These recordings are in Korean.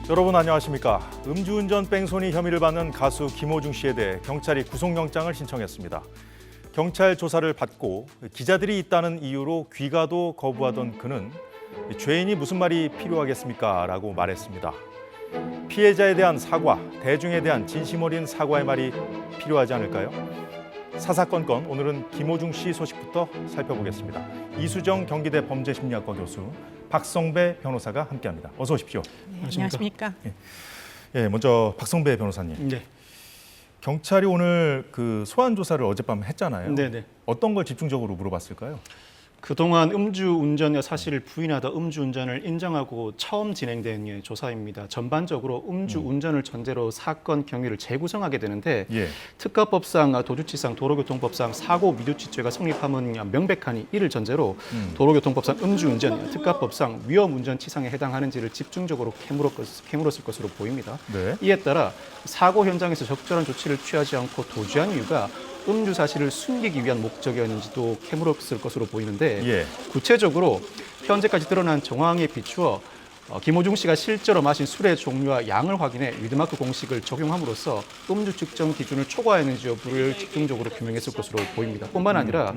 여러분 안녕하십니까? 음주운전 뺑소니 혐의를 받는 가수 김호중 씨에 대해 경찰이 구속영장을 신청했습니다. 경찰 조사를 받고 기자들이 있다는 이유로 귀가도 거부하던 그는 죄인이 무슨 말이 필요하겠습니까? 라고 말했습니다. 피해자에 대한 사과, 대중에 대한 진심 어린 사과의 말이 필요하지 않을까요? 사사건건 오늘은 김호중 씨 소식부터 살펴보겠습니다. 이수정 경기대 범죄심리학과 교수, 박성배 변호사가 함께합니다. 어서 오십시오. 네, 안녕하십니까? 예, 먼저 박성배 변호사님. 네. 경찰이 오늘 그 소환 조사를 어젯밤 했잖아요. 네네. 어떤 걸 집중적으로 물어봤을까요? 그동안 음주운전의 사실을 부인하다 음주운전을 인정하고 처음 진행된 조사입니다. 전반적으로 음주운전을 전제로 사건 경위를 재구성하게 되는데 예. 특가법상, 도주치상, 도로교통법상 사고 미주치죄가 성립하면 명백하니 이를 전제로 도로교통법상 음주운전, 특가법상 위험운전치상에 해당하는지를 집중적으로 캐물었을 것으로 보입니다. 네. 이에 따라 사고 현장에서 적절한 조치를 취하지 않고 도주한 이유가 음주 사실을 숨기기 위한 목적이었는지도 캐물었을 것으로 보이는데 예. 구체적으로 현재까지 드러난 정황에 비추어 김호중 씨가 실제로 마신 술의 종류와 양을 확인해 위드마크 공식을 적용함으로써 음주 측정 기준을 초과했는지 여부를 집중적으로 규명했을 것으로 보입니다. 뿐만 아니라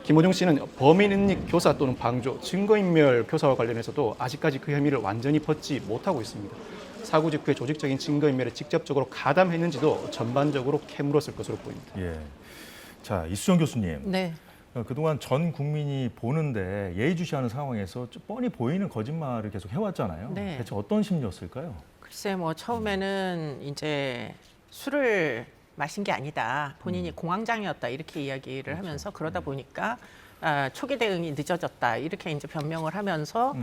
김호중 씨는 범인인닉 교사 또는 방조, 증거인멸 교사와 관련해서도 아직까지 그 혐의를 완전히 벗지 못하고 있습니다. 사고 직후에 조직적인 증거인멸에 직접적으로 가담했는지도 전반적으로 캐물었을 것으로 보입니다. 예. 자, 이수정 교수님. 네. 그동안 전 국민이 보는데 예의주시하는 상황에서 좀 뻔히 보이는 거짓말을 계속 해왔잖아요. 네. 대체 어떤 심리였을까요? 글쎄 뭐 처음에는 이제 술을 마신 게 아니다. 본인이 공황장애였다 이렇게 이야기를 하면서 그러다 보니까 초기 대응이 늦어졌다 이렇게 이제 변명을 하면서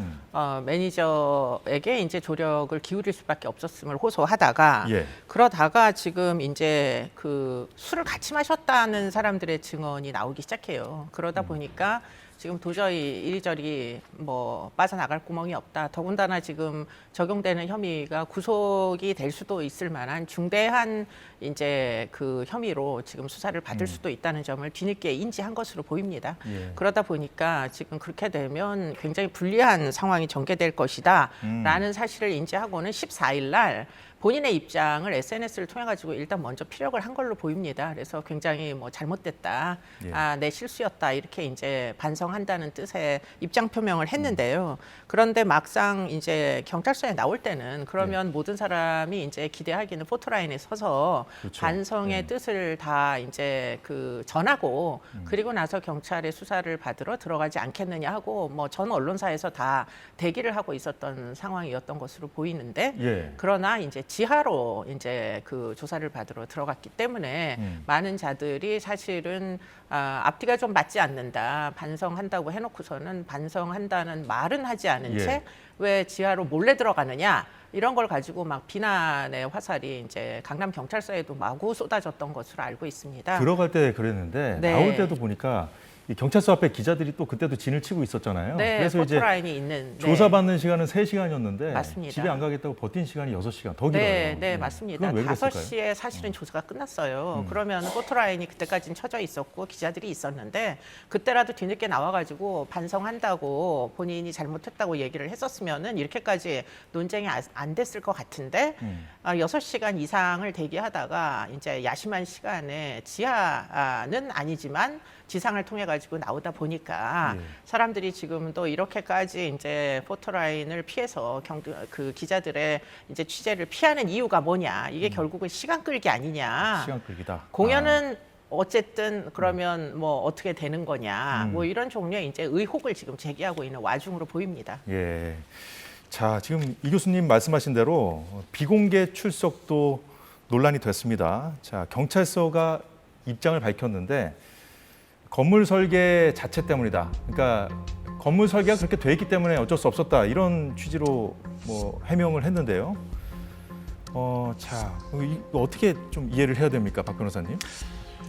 매니저에게 이제 조력을 기울일 수밖에 없었음을 호소하다가 예. 그러다가 지금 이제 그 술을 같이 마셨다는 사람들의 증언이 나오기 시작해요. 그러다 보니까 지금 도저히 이리저리 뭐 빠져나갈 구멍이 없다. 더군다나 지금 적용되는 혐의가 구속이 될 수도 있을 만한 중대한 이제 그 혐의로 지금 수사를 받을 수도 있다는 점을 뒤늦게 인지한 것으로 보입니다. 예. 그러다 보니까 지금 그렇게 되면 굉장히 불리한 상황이 전개될 것이다라는 사실을 인지하고는 14일 날 본인의 입장을 SNS를 통해 가지고 일단 먼저 피력을 한 걸로 보입니다. 그래서 굉장히 뭐 잘못됐다, 예. 내 실수였다 이렇게 이제 반성한다는 뜻의 입장 표명을 했는데요. 그런데 막상 이제 경찰서에 나올 때는 그러면 모든 사람이 이제 기대하기는 포토라인에 서서 그렇죠. 반성의 네. 뜻을 다 이제 그 전하고 그리고 나서 경찰의 수사를 받으러 들어가지 않겠느냐 하고 뭐 전 언론사에서 다 대기를 하고 있었던 상황이었던 것으로 보이는데 예. 그러나 이제 지하로 이제 그 조사를 받으러 들어갔기 때문에 많은 자들이 사실은 앞뒤가 좀 맞지 않는다. 반성한다고 해놓고서는 반성한다는 말은 하지 않은 예. 채 왜 지하로 몰래 들어가느냐 이런 걸 가지고 막 비난의 화살이 이제 강남 경찰서에도 마구 쏟아졌던 것으로 알고 있습니다. 들어갈 때 그랬는데 네. 나올 때도 보니까 이 경찰서 앞에 기자들이 또 그때도 진을 치고 있었잖아요. 네, 그래서 이제 포토라인이 있는 조사받는 시간은 3시간이었는데 맞습니다. 집에 안 가겠다고 버틴 시간이 6시간 더 길어요. 네, 네, 예. 맞습니다. 그건 왜 그랬을까요? 5시에 사실은 조사가 끝났어요. 그러면 포토라인이 그때까지는 쳐져 있었고 기자들이 있었는데 그때라도 뒤늦게 나와가지고 반성한다고 본인이 잘못했다고 얘기를 했었으면은 이렇게까지 논쟁이 안 됐을 것 같은데 6시간 이상을 대기하다가 이제 야심한 시간에 지하는 아니지만 지상을 통해 가지고 나오다 보니까 예. 사람들이 지금 또 이렇게까지 이제 포토라인을 피해서 그 기자들의 이제 취재를 피하는 이유가 뭐냐? 이게 결국은 시간 끌기 아니냐? 시간 끌기다. 공연은 어쨌든 그러면 뭐 어떻게 되는 거냐? 뭐 이런 종류의 이제 의혹을 지금 제기하고 있는 와중으로 보입니다. 예. 자, 지금 이 교수님 말씀하신 대로 비공개 출석도 논란이 됐습니다. 자, 경찰서가 입장을 밝혔는데 건물 설계 자체 때문이다. 그러니까 건물 설계가 그렇게 돼 있기 때문에 어쩔 수 없었다. 이런 취지로 뭐 해명을 했는데요. 자, 이거 어떻게 좀 이해를 해야 됩니까, 박 변호사님?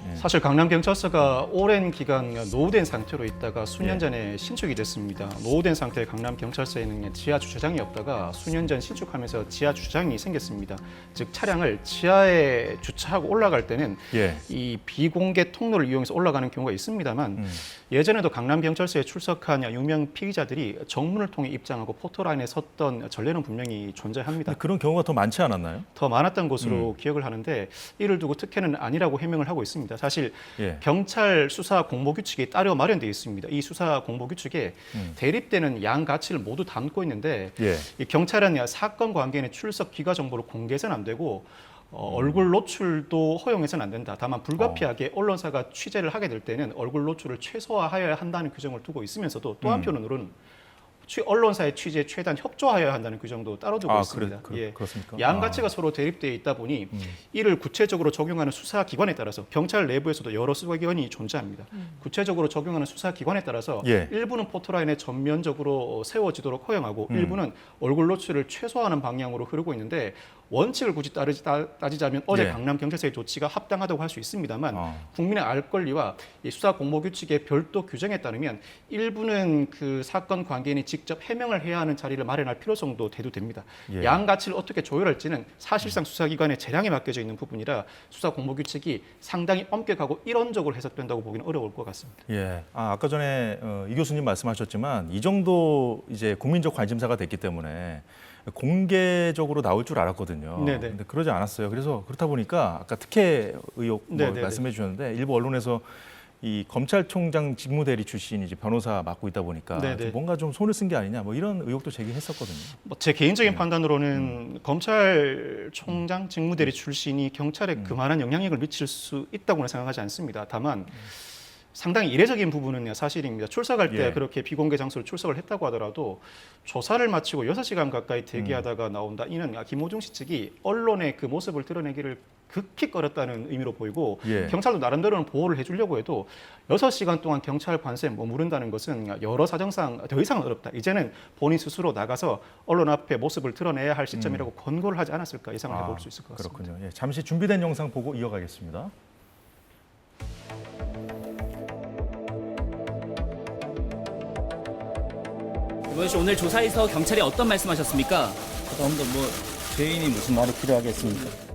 예. 사실 강남경찰서가 오랜 기간 노후된 상태로 있다가 수년 예. 전에 신축이 됐습니다. 노후된 상태의 강남경찰서에는 지하 주차장이 없다가 수년 전 신축하면서 지하 주차장이 생겼습니다. 즉 차량을 지하에 주차하고 올라갈 때는 예. 이 비공개 통로를 이용해서 올라가는 경우가 있습니다만 예전에도 강남경찰서에 출석한 유명 피의자들이 정문을 통해 입장하고 포토라인에 섰던 전례는 분명히 존재합니다. 근데 그런 경우가 더 많지 않았나요? 더 많았던 것으로 기억을 하는데 이를 두고 특혜는 아니라고 해명을 하고 있습니다. 사실 예. 경찰 수사 공모 규칙이 따로 마련되어 있습니다. 이 수사 공모 규칙에 대립되는 양 가치를 모두 담고 있는데 예. 이 경찰은 사건 관계인의 출석 기가 정보를 공개해서는 안 되고 얼굴 노출도 허용해서는 안 된다. 다만 불가피하게 언론사가 취재를 하게 될 때는 얼굴 노출을 최소화하여야 한다는 규정을 두고 있으면서도 또 한편으로는 언론사의 취재에 최대한 협조하여야 한다는 규정도 따로 두고 있습니다. 그렇습니까? 양 가치가 서로 대립되어 있다 보니 이를 구체적으로 적용하는 수사기관에 따라서 경찰 내부에서도 여러 수사기관이 존재합니다. 구체적으로 적용하는 수사기관에 따라서 예. 일부는 포토라인에 전면적으로 세워지도록 허용하고 일부는 얼굴 노출을 최소화하는 방향으로 흐르고 있는데 원칙을 굳이 따지자면 어제 예. 강남경찰서의 조치가 합당하다고 할 수 있습니다만 국민의 알 권리와 이 수사 공모 규칙의 별도 규정에 따르면 일부는 그 사건 관계인이 직접 해명을 해야 하는 자리를 마련할 필요성도 대두됩니다. 예. 양 가치를 어떻게 조율할지는 사실상 수사기관의 재량에 맡겨져 있는 부분이라 수사 공모 규칙이 상당히 엄격하고 이론적으로 해석된다고 보기는 어려울 것 같습니다. 예. 아까 전에 이 교수님 말씀하셨지만 이 정도 이제 국민적 관심사가 됐기 때문에 공개적으로 나올 줄 알았거든요. 네네. 근데 그러지 않았어요. 그래서 그렇다 보니까 아까 특혜 의혹 네네네. 말씀해 주셨는데 일부 언론에서 이 검찰총장 직무대리 출신 이제 변호사 맡고 있다 보니까 네네. 좀 뭔가 좀 손을 쓴 게 아니냐 뭐 이런 의혹도 제기했었거든요. 제 개인적인 판단으로는 검찰총장 직무대리 출신이 경찰에 그만한 영향력을 미칠 수 있다고는 생각하지 않습니다. 다만 상당히 이례적인 부분은 사실입니다. 출석할 때 예. 그렇게 비공개 장소로 출석을 했다고 하더라도 조사를 마치고 6시간 가까이 대기하다가 나온다. 이는 김호중 씨 측이 언론의 그 모습을 드러내기를 극히 꺼렸다는 의미로 보이고 예. 경찰도 나름대로는 보호를 해주려고 해도 6시간 동안 경찰 관세에 머무른다는 것은 여러 사정상 더 이상 어렵다. 이제는 본인 스스로 나가서 언론 앞에 모습을 드러내야 할 시점이라고 권고를 하지 않았을까 예상을 해볼 수 있을 것 같습니다. 그렇군요. 예, 잠시 준비된 영상 보고 이어가겠습니다. 이번 씨 오늘 조사에서 경찰이 어떤 말씀하셨습니까? 그다음도 뭐 죄인이 무슨 말이 필요하겠습니까?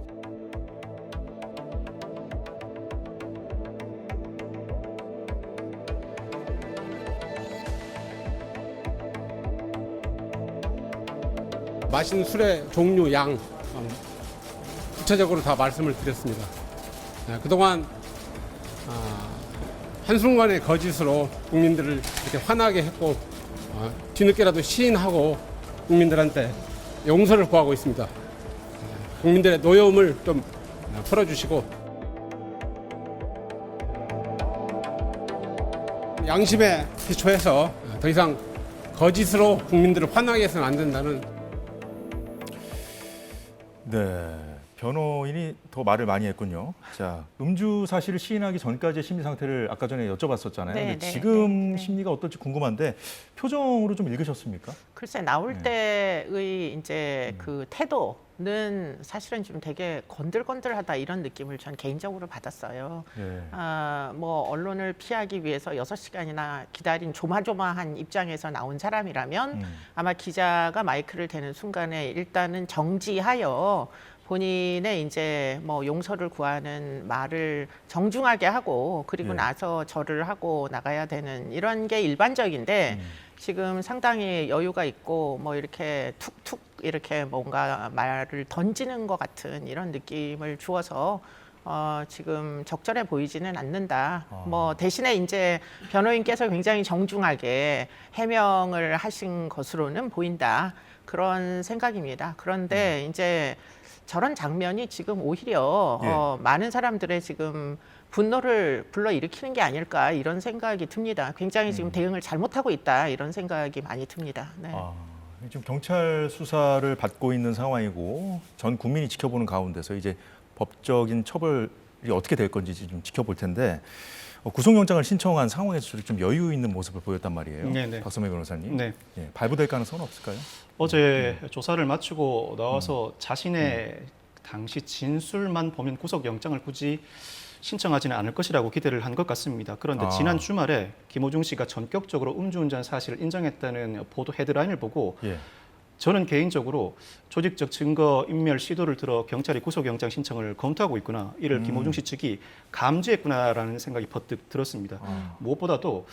마신 술의 종류, 양 구체적으로 다 말씀을 드렸습니다. 그동안 한순간의 거짓으로 국민들을 이렇게 화나게 했고 뒤늦게라도 시인하고 국민들한테 용서를 구하고 있습니다. 국민들의 노여움을 좀 풀어주시고 양심에 기초해서 더 이상 거짓으로 국민들을 화나게 해서는 안 된다는 네, 변호인이 더 말을 많이 했군요. 자, 음주 사실을 시인하기 전까지의 심리 상태를 아까 전에 여쭤봤었잖아요. 네, 근데 네, 지금 네. 심리가 어떨지 궁금한데 표정으로 좀 읽으셨습니까? 글쎄 나올 때의 이제 그 태도는 사실은 좀 되게 건들건들하다 이런 느낌을 전 개인적으로 받았어요. 예. 뭐 언론을 피하기 위해서 6시간이나 기다린 조마조마한 입장에서 나온 사람이라면 아마 기자가 마이크를 대는 순간에 일단은 정지하여 본인의 이제 뭐 용서를 구하는 말을 정중하게 하고 그리고 네. 나서 절을 하고 나가야 되는 이런 게 일반적인데 지금 상당히 여유가 있고 뭐 이렇게 툭툭 이렇게 뭔가 말을 던지는 것 같은 이런 느낌을 주어서 지금 적절해 보이지는 않는다. 뭐 대신에 이제 변호인께서 굉장히 정중하게 해명을 하신 것으로는 보인다. 그런 생각입니다. 그런데 이제 저런 장면이 지금 오히려 예. 많은 사람들의 지금 분노를 불러일으키는 게 아닐까 이런 생각이 듭니다. 굉장히 지금 대응을 잘못하고 있다 이런 생각이 많이 듭니다. 네. 지금 경찰 수사를 받고 있는 상황이고 전 국민이 지켜보는 가운데서 이제 법적인 처벌이 어떻게 될 건지 좀 지켜볼 텐데 구속영장을 신청한 상황에서 좀 여유 있는 모습을 보였단 말이에요. 네네. 박선배 변호사님. 네. 예, 발부될 가능성은 없을까요? 어제 조사를 마치고 나와서 자신의 당시 진술만 보면 구속영장을 굳이 신청하지는 않을 것이라고 기대를 한 것 같습니다. 그런데 지난 주말에 김호중 씨가 전격적으로 음주운전 사실을 인정했다는 보도 헤드라인을 보고 예. 저는 개인적으로 조직적 증거 인멸 시도를 들어 경찰이 구속영장 신청을 검토하고 있구나. 이를 김호중 씨 측이 감지했구나라는 생각이 번뜩 들었습니다. 무엇보다도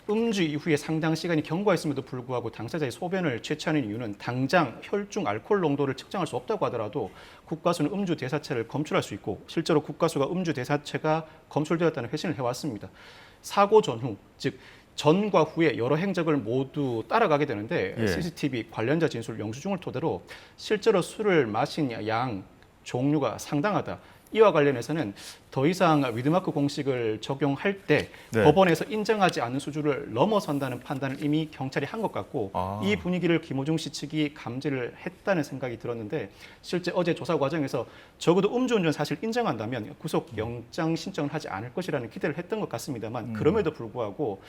음주 이후에 상당 시간이 경과했음에도 불구하고 당사자의 소변을 채취하는 이유는 당장 혈중 알코올 농도를 측정할 수 없다고 하더라도 국가수는 음주 대사체를 검출할 수 있고 실제로 국가수가 음주 대사체가 검출되었다는 회신을 해왔습니다. 사고 전후, 즉 전과 후에 여러 행적을 모두 따라가게 되는데 예. CCTV 관련자 진술 영수증을 토대로 실제로 술을 마신 양, 종류가 상당하다. 이와 관련해서는 더 이상 위드마크 공식을 적용할 때 네. 법원에서 인정하지 않는 수준을 넘어선다는 판단을 이미 경찰이 한 것 같고 이 분위기를 김호중 씨 측이 감지를 했다는 생각이 들었는데 실제 어제 조사 과정에서 적어도 음주운전 사실 인정한다면 구속영장 신청을 하지 않을 것이라는 기대를 했던 것 같습니다만 그럼에도 불구하고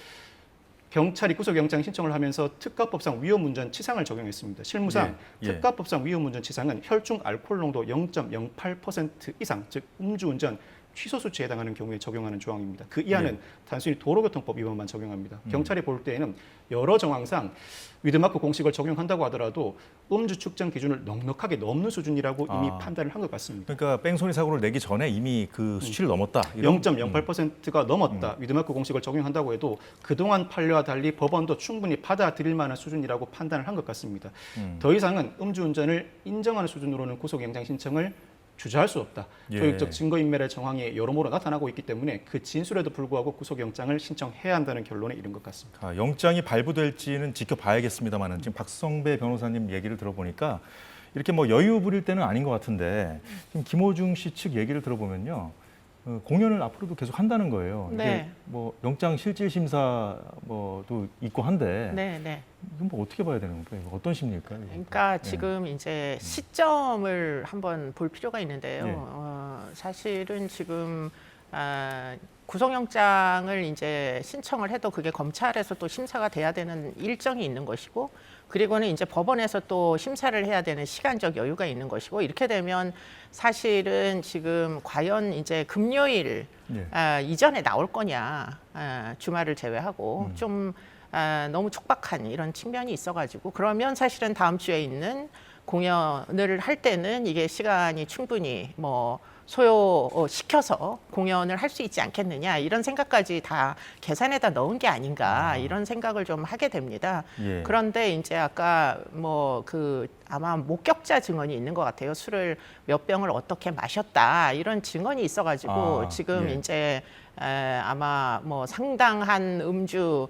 경찰이 구속영장 신청을 하면서 특가법상 위험운전 치상을 적용했습니다. 실무상 예. 특가법상 위험운전 치상은 혈중 알코올 농도 0.08% 이상, 즉 음주운전 취소 수치에 해당하는 경우에 적용하는 조항입니다. 그 이하는 단순히 도로교통법 위반만 적용합니다. 경찰이 볼 때에는 여러 정황상 위드마크 공식을 적용한다고 하더라도 음주 측정 기준을 넉넉하게 넘는 수준이라고 이미 판단을 한 것 같습니다. 그러니까 뺑소니 사고를 내기 전에 이미 그 수치를 넘었다. 이런 0.08%가 넘었다. 위드마크 공식을 적용한다고 해도 그동안 판례와 달리 법원도 충분히 받아들일 만한 수준이라고 판단을 한 것 같습니다. 더 이상은 음주운전을 인정하는 수준으로는 구속영장 신청을 주저할 수 없다. 예. 조직적 증거인멸의 정황이 여러모로 나타나고 있기 때문에 그 진술에도 불구하고 구속영장을 신청해야 한다는 결론에 이른 것 같습니다. 영장이 발부될지는 지켜봐야겠습니다만은 지금 박성배 변호사님 얘기를 들어보니까 이렇게 뭐 여유 부릴 때는 아닌 것 같은데 지금 김호중 씨 측 얘기를 들어보면요. 공연을 앞으로도 계속 한다는 거예요. 이게 네. 뭐 영장 실질 심사 뭐도 있고 한데 네, 네. 이건 뭐 어떻게 봐야 되는 거예요? 어떤 심리일까요? 이게? 그러니까 지금 이제 시점을 한번 볼 필요가 있는데요. 예. 사실은 지금 구속영장을 이제 신청을 해도 그게 검찰에서 또 심사가 돼야 되는 일정이 있는 것이고, 그리고는 이제 법원에서 또 심사를 해야 되는 시간적 여유가 있는 것이고, 이렇게 되면 사실은 지금 과연 이제 금요일 이전에 나올 거냐, 주말을 제외하고 좀 너무 촉박한 이런 측면이 있어가지고, 그러면 사실은 다음 주에 있는 공연을 할 때는 이게 시간이 충분히 뭐 소요시켜서 공연을 할 수 있지 않겠느냐, 이런 생각까지 다 계산에다 넣은 게 아닌가, 이런 생각을 좀 하게 됩니다. 예. 그런데 이제 아까 뭐 그 아마 목격자 증언이 있는 것 같아요. 술을 몇 병을 어떻게 마셨다, 이런 증언이 있어가지고 지금 예. 이제 아마 뭐 상당한 음주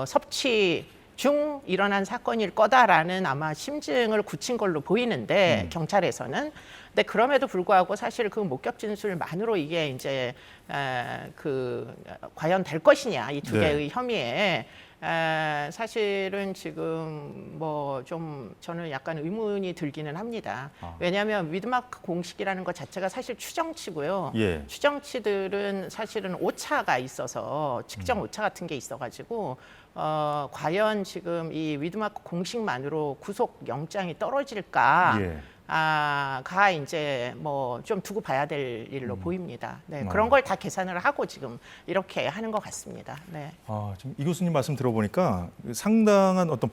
섭취 중 일어난 사건일 거다라는 아마 심증을 굳힌 걸로 보이는데 경찰에서는. 근데 그럼에도 불구하고 사실 그 목격 진술만으로 이게 이제 그 과연 될 것이냐, 이 두 개의 혐의에 사실은 지금 뭐 좀 저는 약간 의문이 들기는 합니다. 왜냐하면 위드마크 공식이라는 것 자체가 사실 추정치고요. 예. 추정치들은 사실은 오차가 있어서 측정 오차 같은 게 있어가지고 과연 지금 이 위드마크 공식만으로 구속 영장이 떨어질까? 예. 가 이제 뭐 좀 두고 봐야 될 일로 보입니다. 네, 그런 걸 다 계산을 하고 지금 이렇게 하는 것 같습니다. 네. 지금 이 교수님 말씀 들어보니까 상당한 어떤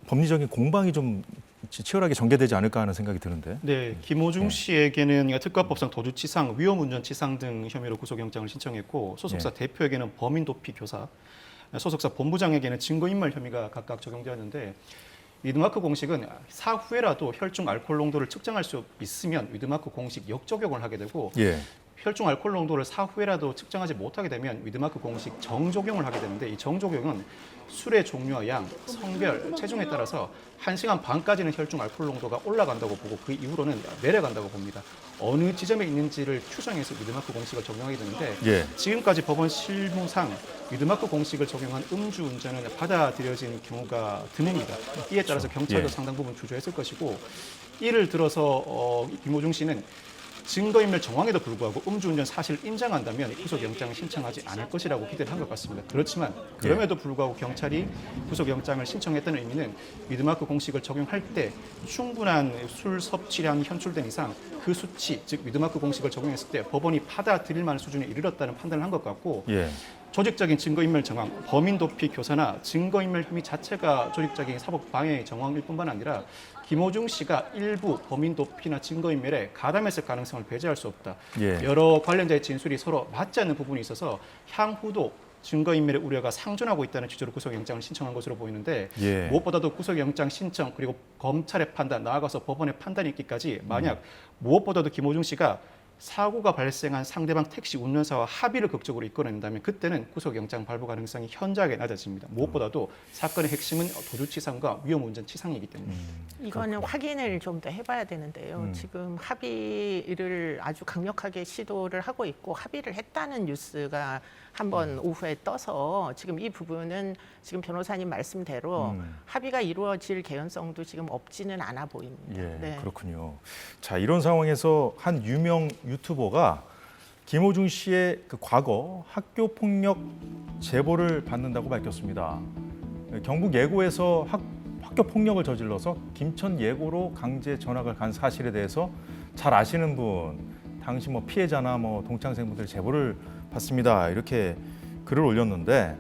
법리적인 공방이 좀 치열하게 전개되지 않을까 하는 생각이 드는데. 네, 김호중 씨에게는 특가법상 도주치상, 위험운전치상 등 혐의로 구속영장을 신청했고 소속사 대표에게는 범인도피 교사, 소속사 본부장에게는 증거인멸 혐의가 각각 적용되었는데 위드마크 공식은 사후에라도 혈중 알코올 농도를 측정할 수 있으면 위드마크 공식 역적용을 하게 되고 예. 혈중 알코올 농도를 사후에라도 측정하지 못하게 되면 위드마크 공식 정적용을 하게 되는데 이 정적용은 술의 종류와 양, 성별, 체중에 따라서 1시간 반까지는 혈중 알코올 농도가 올라간다고 보고 그 이후로는 내려간다고 봅니다. 어느 지점에 있는지를 추정해서 위드마크 공식을 적용하게 되는데 예. 지금까지 법원 실무상 위드마크 공식을 적용한 음주운전은 받아들여진 경우가 드뭅니다. 이에 따라서 경찰도 예. 상당 부분 주저했을 것이고 이를 들어서 김호중 씨는 증거인멸 정황에도 불구하고 음주운전 사실을 인정한다면 구속영장을 신청하지 않을 것이라고 기대를 한 것 같습니다. 그렇지만 그럼에도 불구하고 경찰이 구속영장을 신청했다는 의미는 위드마크 공식을 적용할 때 충분한 술 섭취량이 현출된 이상 그 수치, 즉 위드마크 공식을 적용했을 때 법원이 받아들일 만한 수준에 이르렀다는 판단을 한 것 같고 예. 조직적인 증거인멸 정황, 범인 도피 교사나 증거인멸 혐의 자체가 조직적인 사법 방해의 정황일 뿐만 아니라 김호중 씨가 일부 범인 도피나 증거인멸에 가담했을 가능성을 배제할 수 없다. 예. 여러 관련자의 진술이 서로 맞지 않는 부분이 있어서 향후도 증거인멸의 우려가 상존하고 있다는 취지로 구속영장을 신청한 것으로 보이는데 예. 무엇보다도 구속영장 신청 그리고 검찰의 판단 나아가서 법원의 판단이 있기까지 만약 무엇보다도 김호중 씨가 사고가 발생한 상대방 택시 운전사와 합의를 극적으로 이끌어낸다면 그때는 구속영장 발부 가능성이 현저하게 낮아집니다. 무엇보다도 사건의 핵심은 도주치상과 위험운전치상이기 때문에. 이거는 확인을 좀 더 해봐야 되는데요. 지금 합의를 아주 강력하게 시도를 하고 있고 합의를 했다는 뉴스가 한번 오후에 떠서 지금 이 부분은 지금 변호사님 말씀대로 합의가 이루어질 개연성도 지금 없지는 않아 보입니다. 예, 네. 그렇군요. 자, 이런 상황에서 한 유명 유튜버가 김호중 씨의 그 과거 학교 폭력 제보를 받는다고 밝혔습니다. 경북 예고에서 학교 폭력을 저질러서 김천 예고로 강제 전학을 간 사실에 대해서 잘 아시는 분, 당시 뭐 피해자나 뭐 동창생분들 제보를 받습니다. 이렇게 글을 올렸는데,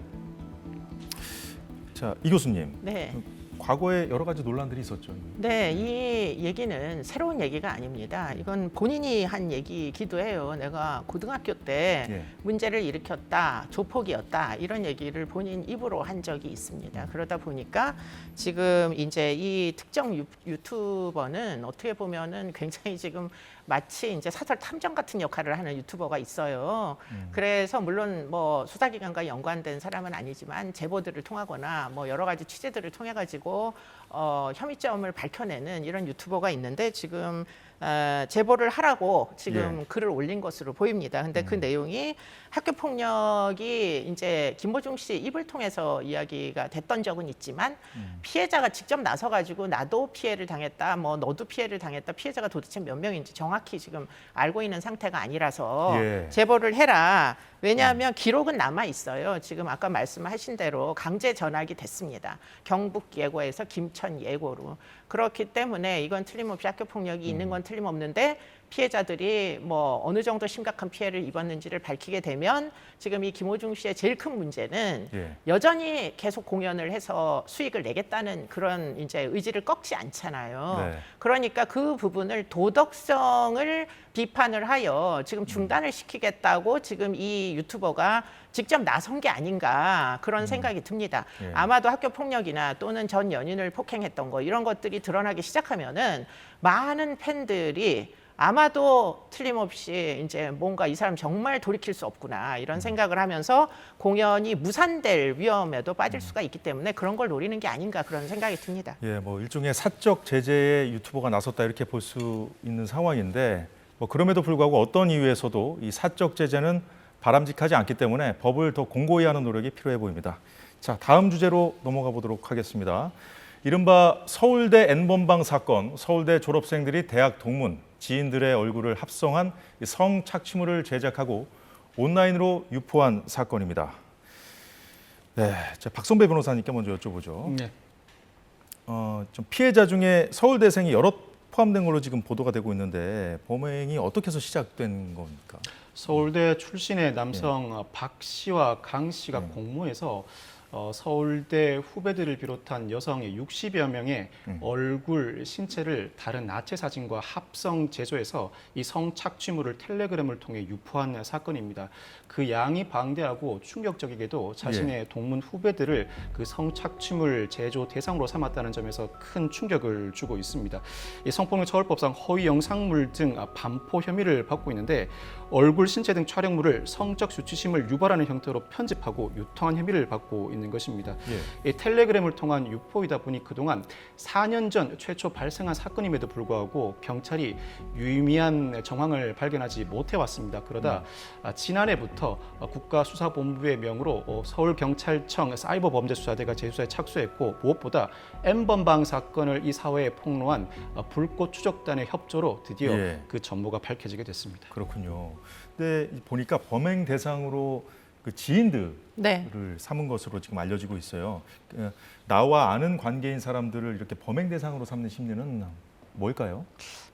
자, 이 교수님. 네. 과거에 여러 가지 논란들이 있었죠. 네, 이 얘기는 새로운 얘기가 아닙니다. 이건 본인이 한 얘기이기도 해요. 내가 고등학교 때 예. 문제를 일으켰다, 조폭이었다 이런 얘기를 본인 입으로 한 적이 있습니다. 그러다 보니까 지금 이제 이 특정 유튜버는 어떻게 보면은 굉장히 지금 마치 이제 사설 탐정 같은 역할을 하는 유튜버가 있어요. 그래서 물론 뭐 수사기관과 연관된 사람은 아니지만 제보들을 통하거나 뭐 여러 가지 취재들을 통해 가지고 혐의점을 밝혀내는 이런 유튜버가 있는데 지금 제보를 하라고 지금 예. 글을 올린 것으로 보입니다. 근데 그 내용이 학교 폭력이 이제 김호중 씨 입을 통해서 이야기가 됐던 적은 있지만 피해자가 직접 나서 가지고 나도 피해를 당했다, 뭐 너도 피해를 당했다, 피해자가 도대체 몇 명인지 정확히 지금 알고 있는 상태가 아니라서 예. 제보를 해라. 왜냐하면 기록은 남아 있어요. 지금 아까 말씀하신 대로 강제 전학이 됐습니다. 경북 예고에서 김천 예고로. 그렇기 때문에 이건 틀림없이 학교 폭력이 있는 건 틀림없는데 피해자들이 뭐 어느 정도 심각한 피해를 입었는지를 밝히게 되면 지금 이 김호중 씨의 제일 큰 문제는 예. 여전히 계속 공연을 해서 수익을 내겠다는 그런 이제 의지를 꺾지 않잖아요. 네. 그러니까 그 부분을 도덕성을 비판을 하여 지금 중단을 시키겠다고 지금 이 유튜버가 직접 나선 게 아닌가 그런 생각이 듭니다. 예. 아마도 학교 폭력이나 또는 전 연인을 폭행했던 거 이런 것들이 드러나기 시작하면은 많은 팬들이 아마도 틀림없이 이제 뭔가 이 사람 정말 돌이킬 수 없구나 이런 생각을 하면서 공연이 무산될 위험에도 빠질 수가 있기 때문에 그런 걸 노리는 게 아닌가 그런 생각이 듭니다. 예, 뭐 일종의 사적 제재에 유튜버가 나섰다 이렇게 볼 수 있는 상황인데 뭐 그럼에도 불구하고 어떤 이유에서도 이 사적 제재는 바람직하지 않기 때문에 법을 더 공고히 하는 노력이 필요해 보입니다. 자, 다음 주제로 넘어가 보도록 하겠습니다. 이른바 서울대 N번방 사건, 서울대 졸업생들이 대학 동문, 지인들의 얼굴을 합성한 성착취물을 제작하고 온라인으로 유포한 사건입니다. 네, 자, 박선배 변호사님께 먼저 여쭤보죠. 네. 좀 피해자 중에 서울대생이 여럿 포함된 걸로 지금 보도가 되고 있는데 범행이 어떻게 해서 시작된 겁니까? 서울대 출신의 남성 박 씨와 강 씨가 공모해서 서울대 후배들을 비롯한 여성의 60여 명의 얼굴, 신체를 다른 나체 사진과 합성 제조해서 이 성착취물을 텔레그램을 통해 유포한 사건입니다. 그 양이 방대하고 충격적이게도 자신의 동문 후배들을 그 성착취물 제조 대상으로 삼았다는 점에서 큰 충격을 주고 있습니다. 이 성폭력처벌법상 허위 영상물 등 반포 혐의를 받고 있는데 얼굴, 신체 등 촬영물을 성적 수치심을 유발하는 형태로 편집하고 유통한 혐의를 받고 있는 있는 것입니다. 예. 이 텔레그램을 통한 유포이다 보니 그동안 4년 전 최초 발생한 사건임에도 불구하고 경찰이 유의미한 정황을 발견하지 못해왔습니다. 그러다 지난해부터 국가수사본부의 명으로 서울경찰청 사이버범죄수사대가 재수사에 착수했고 무엇보다 N번방 사건을 이 사회에 폭로한 불꽃 추적단의 협조로 드디어 예. 그 전모가 밝혀지게 됐습니다. 그렇군요. 근데 보니까 범행 대상으로 그 지인들을 네. 삼은 것으로 지금 알려지고 있어요. 나와 아는 관계인 사람들을 이렇게 범행 대상으로 삼는 심리는 뭘까요?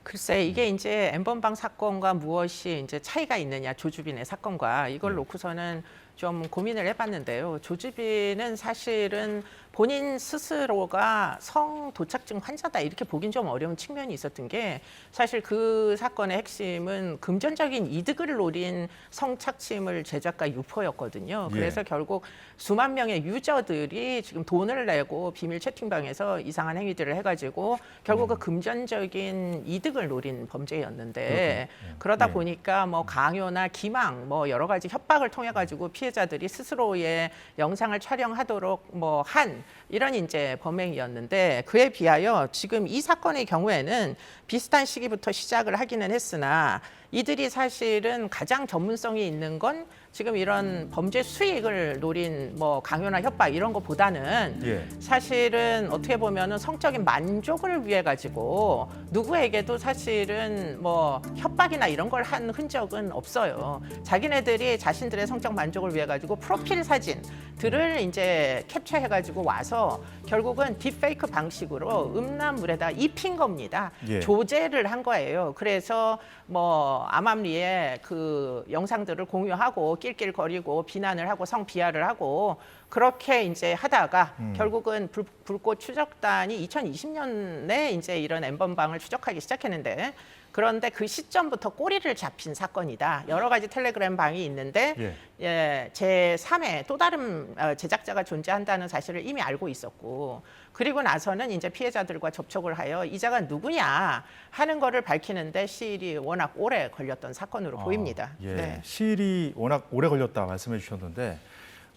글쎄 이게 이제 N번방 사건과 무엇이 이제 차이가 있느냐, 조주빈의 사건과 이걸 놓고서는 좀 고민을 해봤는데요. 조주빈은 사실은 본인 스스로가 성도착증 환자다 이렇게 보긴 좀 어려운 측면이 있었던 게 사실 그 사건의 핵심은 금전적인 이득을 노린 성착취물 제작과 유포였거든요. 그래서 결국 수만 명의 유저들이 지금 돈을 내고 비밀 채팅방에서 이상한 행위들을 해가지고 결국 그 금전적인 이득을 노린 범죄였는데 그러다 보니까 뭐 강요나 기망 뭐 여러 가지 협박을 통해 가지고 피해자들이 스스로의 영상을 촬영하도록 뭐 한 이런 이제 범행이었는데 그에 비하여 지금 이 사건의 경우에는 비슷한 시기부터 시작을 하기는 했으나 이들이 사실은 가장 전문성이 있는 건 지금 이런 범죄 수익을 노린 뭐 강요나 협박 이런 것보다는 예. 사실은 어떻게 보면은 성적인 만족을 위해 가지고 누구에게도 사실은 뭐 협박이나 이런 걸 한 흔적은 없어요. 자기네들이 자신들의 성적 만족을 위해 가지고 프로필 사진들을 이제 캡처해 가지고 와서 결국은 딥페이크 방식으로 음란물에다 입힌 겁니다. 예. 조제를 한 거예요. 그래서 뭐 암암리에 그 영상들을 공유하고 낄낄거리고 비난을 하고 성비하를 하고 그렇게 이제 하다가 결국은 불꽃 추적단이 2020년에 이제 이런 N번방을 추적하기 시작했는데 그런데 그 시점부터 꼬리를 잡힌 사건이다. 여러 가지 텔레그램 방이 있는데 예, 제3의 또 다른 제작자가 존재한다는 사실을 이미 알고 있었고 그리고 나서는 이제 피해자들과 접촉을 하여 이자가 누구냐 하는 거를 밝히는데 시일이 워낙 오래 걸렸던 사건으로 보입니다. 예. 네. 시일이 워낙 오래 걸렸다 말씀해 주셨는데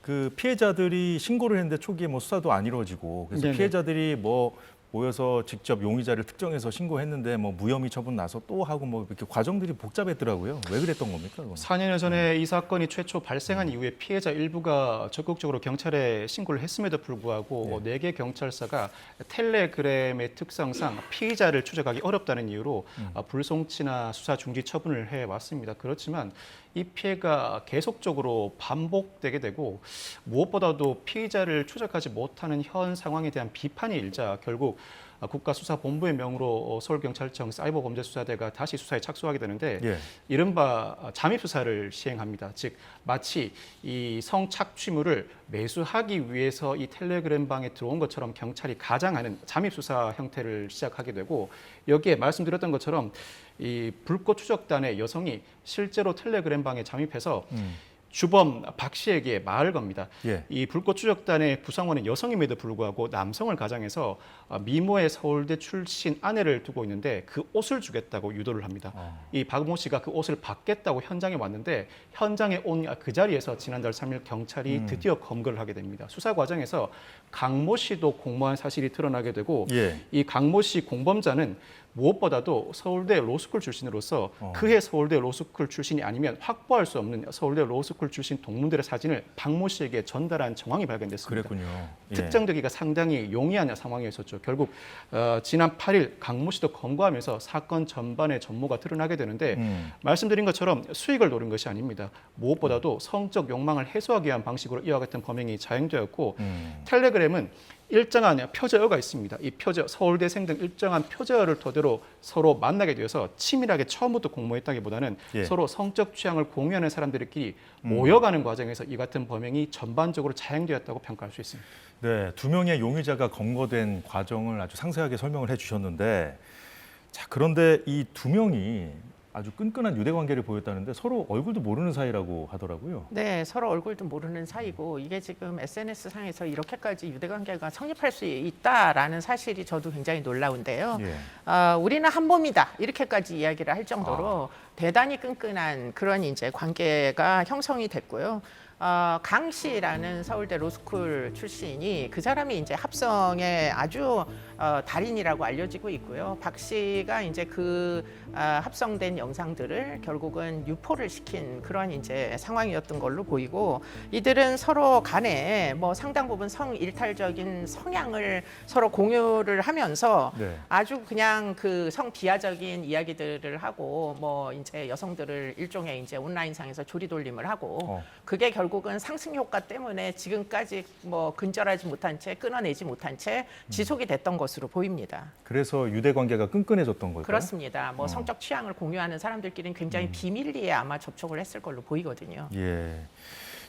그 피해자들이 신고를 했는데 초기에 뭐 수사도 안 이루어지고 그래서 네네. 피해자들이 뭐 모여서 직접 용의자를 특정해서 신고했는데 뭐 무혐의 처분 나서 또 하고 뭐 이렇게 과정들이 복잡했더라고요. 왜 그랬던 겁니까? 그건? 4년 전에 이 사건이 최초 발생한 이후에 피해자 일부가 적극적으로 경찰에 신고를 했음에도 불구하고 4개 경찰서가 텔레그램의 특성상 피의자를 추적하기 어렵다는 이유로 불송치나 수사 중지 처분을 해왔습니다. 그렇지만 이 피해가 계속적으로 반복되게 되고 무엇보다도 피의자를 추적하지 못하는 현 상황에 대한 비판이 일자 결국 국가수사본부의 명으로 서울경찰청 사이버범죄수사대가 다시 수사에 착수하게 되는데 이른바 잠입수사를 시행합니다. 즉 마치 이 성착취물을 매수하기 위해서 이 텔레그램 방에 들어온 것처럼 경찰이 가장하는 잠입수사 형태를 시작하게 되고 여기에 말씀드렸던 것처럼 이 불꽃 추적단의 여성이 실제로 텔레그램 방에 잠입해서 주범 박 씨에게 말을 겁니다. 이 불꽃 추적단의 구성원은 여성임에도 불구하고 남성을 가장해서 미모의 서울대 출신 아내를 두고 있는데 그 옷을 주겠다고 유도를 합니다. 이 박모 씨가 그 옷을 받겠다고 현장에 왔는데 현장에 온 그 자리에서 지난달 3일 경찰이 드디어 검거를 하게 됩니다. 수사 과정에서 강모 씨도 공모한 사실이 드러나게 되고 이 강모 씨 공범자는 무엇보다도 서울대 로스쿨 출신으로서 그해 서울대 로스쿨 출신이 아니면 확보할 수 없는 서울대 로스쿨 출신 동문들의 사진을 박모 씨에게 전달한 정황이 발견됐습니다. 그랬군요. 특정되기가 상당히 용이한 상황이었었죠. 결국 지난 8일 강모 씨도 검거하면서 사건 전반의 전모가 드러나게 되는데 말씀드린 것처럼 수익을 노린 것이 아닙니다. 무엇보다도 성적 욕망을 해소하기 위한 방식으로 이와같은 범행이 자행되었고 텔레그램은 일정한 표제어가 있습니다. 이 표제어, 서울대생 등 일정한 표제어를 토대로 서로 만나게 되어서 치밀하게 처음부터 공모했다기보다는 서로 성적 취향을 공유하는 사람들끼리 모여가는 과정에서 이 같은 범행이 전반적으로 자행되었다고 평가할 수 있습니다. 네, 2명의 용의자가 검거된 과정을 아주 상세하게 설명을 해주셨는데 자, 그런데 이 2명이 아주 끈끈한 유대 관계를 보였다는데 서로 얼굴도 모르는 사이라고 하더라고요. 네, 서로 얼굴도 모르는 사이고 이게 지금 SNS 상에서 이렇게까지 유대 관계가 성립할 수 있다라는 사실이 저도 굉장히 놀라운데요. 우리는 한 몸이다 이렇게까지 이야기를 할 정도로 대단히 끈끈한 그런 이제 관계가 형성이 됐고요. 강 씨라는 서울대 로스쿨 출신이 그 사람이 이제 합성의 아주 달인이라고 알려지고 있고요. 박 씨가 이제 그 합성된 영상들을 결국은 유포를 시킨 그런 이제 상황이었던 걸로 보이고, 이들은 서로 간에 뭐 상당 부분 성일탈적인 성향을 서로 공유를 하면서 네. 아주 그냥 그 성비하적인 이야기들을 하고 뭐 이제 여성들을 일종의 이제 온라인상에서 조리돌림을 하고 그게 결국은 상승 효과 때문에 지금까지 뭐 근절하지 못한 채 끊어내지 못한 채 지속이 됐던 것으로 보입니다. 그래서 유대 관계가 끈끈해졌던 걸까요? 그렇습니다. 뭐 성적 취향을 공유하는 사람들끼리는 굉장히 비밀리에 아마 접촉을 했을 걸로 보이거든요. 예.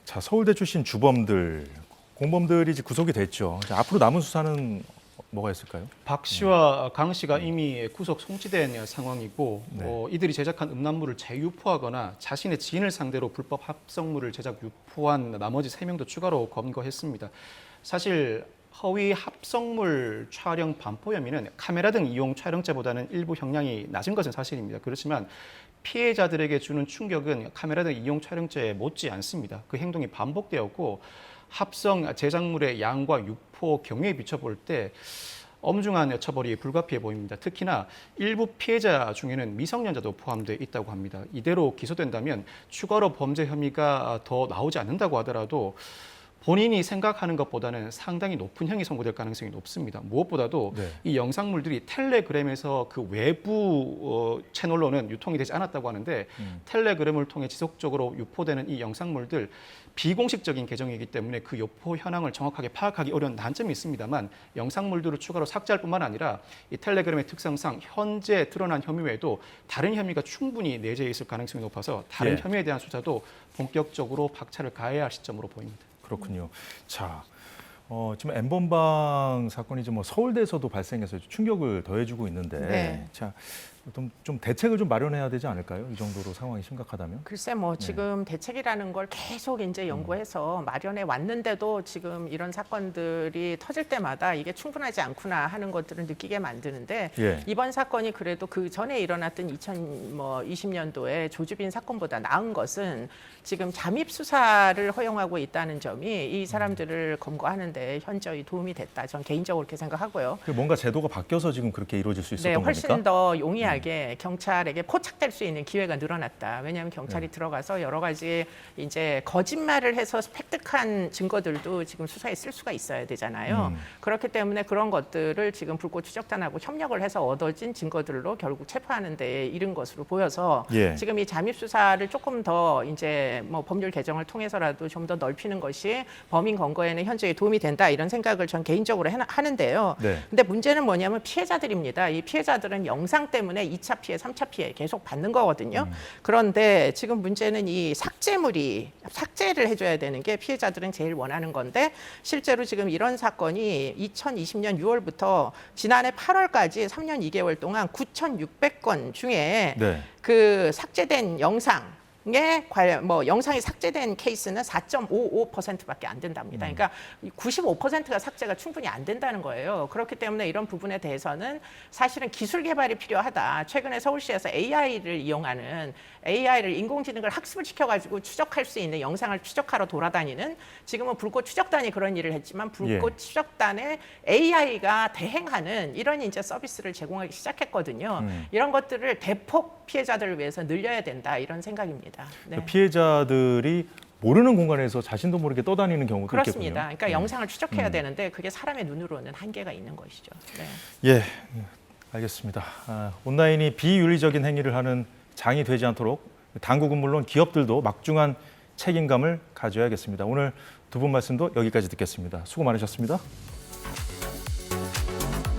자, 서울대 출신 주범들, 공범들이 이제 구속이 됐죠. 자, 앞으로 남은 수사는 뭐가 있을까요? 박 씨와 강 씨가 이미 구속 송치된 상황이고 네. 이들이 제작한 음란물을 재유포하거나 자신의 지인을 상대로 불법 합성물을 제작 유포한 나머지 3명도 추가로 검거했습니다. 사실 허위 합성물 촬영 반포 혐의는 카메라 등 이용 촬영죄보다는 일부 형량이 낮은 것은 사실입니다. 그렇지만 피해자들에게 주는 충격은 카메라 등 이용 촬영죄에 못지 않습니다. 그 행동이 반복되었고 합성 제작물의 양과 유포 경위에 비춰볼 때 엄중한 처벌이 불가피해 보입니다. 특히나 일부 피해자 중에는 미성년자도 포함되어 있다고 합니다. 이대로 기소된다면 추가로 범죄 혐의가 더 나오지 않는다고 하더라도 본인이 생각하는 것보다는 상당히 높은 형이 선고될 가능성이 높습니다. 무엇보다도 네. 이 영상물들이 텔레그램에서 그 외부 채널로는 유통이 되지 않았다고 하는데 텔레그램을 통해 지속적으로 유포되는 이 영상물들 비공식적인 계정이기 때문에 그 유포 현황을 정확하게 파악하기 어려운 단점이 있습니다만 영상물들을 추가로 삭제할 뿐만 아니라 이 텔레그램의 특성상 현재 드러난 혐의 외에도 다른 혐의가 충분히 내재해 있을 가능성이 높아서 다른 예. 혐의에 대한 수사도 본격적으로 박차를 가해야 할 시점으로 보입니다. 그렇군요. 자, 지금 N번방 사건이 뭐 서울대에서도 발생해서 충격을 더해주고 있는데, 네. 자, 좀 대책을 좀 마련해야 되지 않을까요? 이 정도로 상황이 심각하다면? 글쎄 뭐 지금 대책이라는 걸 계속 이제 연구해서 마련해 왔는데도 지금 이런 사건들이 터질 때마다 이게 충분하지 않구나 하는 것들을 느끼게 만드는데 예. 이번 사건이 그래도 그 전에 일어났던 2020년도에 조주빈 사건보다 나은 것은 지금 잠입 수사를 허용하고 있다는 점이 이 사람들을 검거하는 데 현저히 도움이 됐다. 전 개인적으로 그렇게 생각하고요. 뭔가 제도가 바뀌어서 지금 그렇게 이루어질 수 있었던 네, 훨씬 겁니까? 더 용이하게 경찰에게 포착될 수 있는 기회가 늘어났다. 왜냐하면 경찰이 들어가서 여러 가지 이제 거짓말을 해서 획득한 증거들도 지금 수사에 쓸 수가 있어야 되잖아요. 그렇기 때문에 그런 것들을 지금 불꽃 추적단하고 협력을 해서 얻어진 증거들로 결국 체포하는 데 이른 것으로 보여서 예. 지금 이 잠입 수사를 조금 더 이제 뭐 법률 개정을 통해서라도 좀 더 넓히는 것이 범인 검거에는 현저히 도움이 된다 이런 생각을 전 개인적으로 하는데요. 네. 근데 문제는 뭐냐면 피해자들입니다. 이 피해자들은 영상 때문에 2차 피해, 3차 피해 계속 받는 거거든요. 그런데 지금 문제는 이 삭제를 해줘야 되는 게 피해자들은 제일 원하는 건데 실제로 지금 이런 사건이 2020년 6월부터 지난해 8월까지 3년 2개월 동안 9,600건 중에 네. 그 삭제된 영상에 뭐 영상이 삭제된 케이스는 4.55%밖에 안 된답니다. 그러니까 95%가 삭제가 충분히 안 된다는 거예요. 그렇기 때문에 이런 부분에 대해서는 사실은 기술 개발이 필요하다. 최근에 서울시에서 AI를 이용하는 AI를 인공지능을 학습을 시켜가지고 추적할 수 있는 영상을 추적하러 돌아다니는 지금은 불꽃 추적단이 그런 일을 했지만 불꽃 추적단에 AI가 대행하는 이런 이제 서비스를 제공하기 시작했거든요. 이런 것들을 대폭 피해자들을 위해서 늘려야 된다 이런 생각입니다. 네. 피해자들이 모르는 공간에서 자신도 모르게 떠다니는 경우도 그렇습니다. 있겠군요. 그러니까 영상을 추적해야 되는데 그게 사람의 눈으로는 한계가 있는 것이죠. 네. 예, 알겠습니다. 온라인이 비윤리적인 행위를 하는 장이 되지 않도록 당국은 물론 기업들도 막중한 책임감을 가져야겠습니다. 오늘 두 분 말씀도 여기까지 듣겠습니다. 수고 많으셨습니다.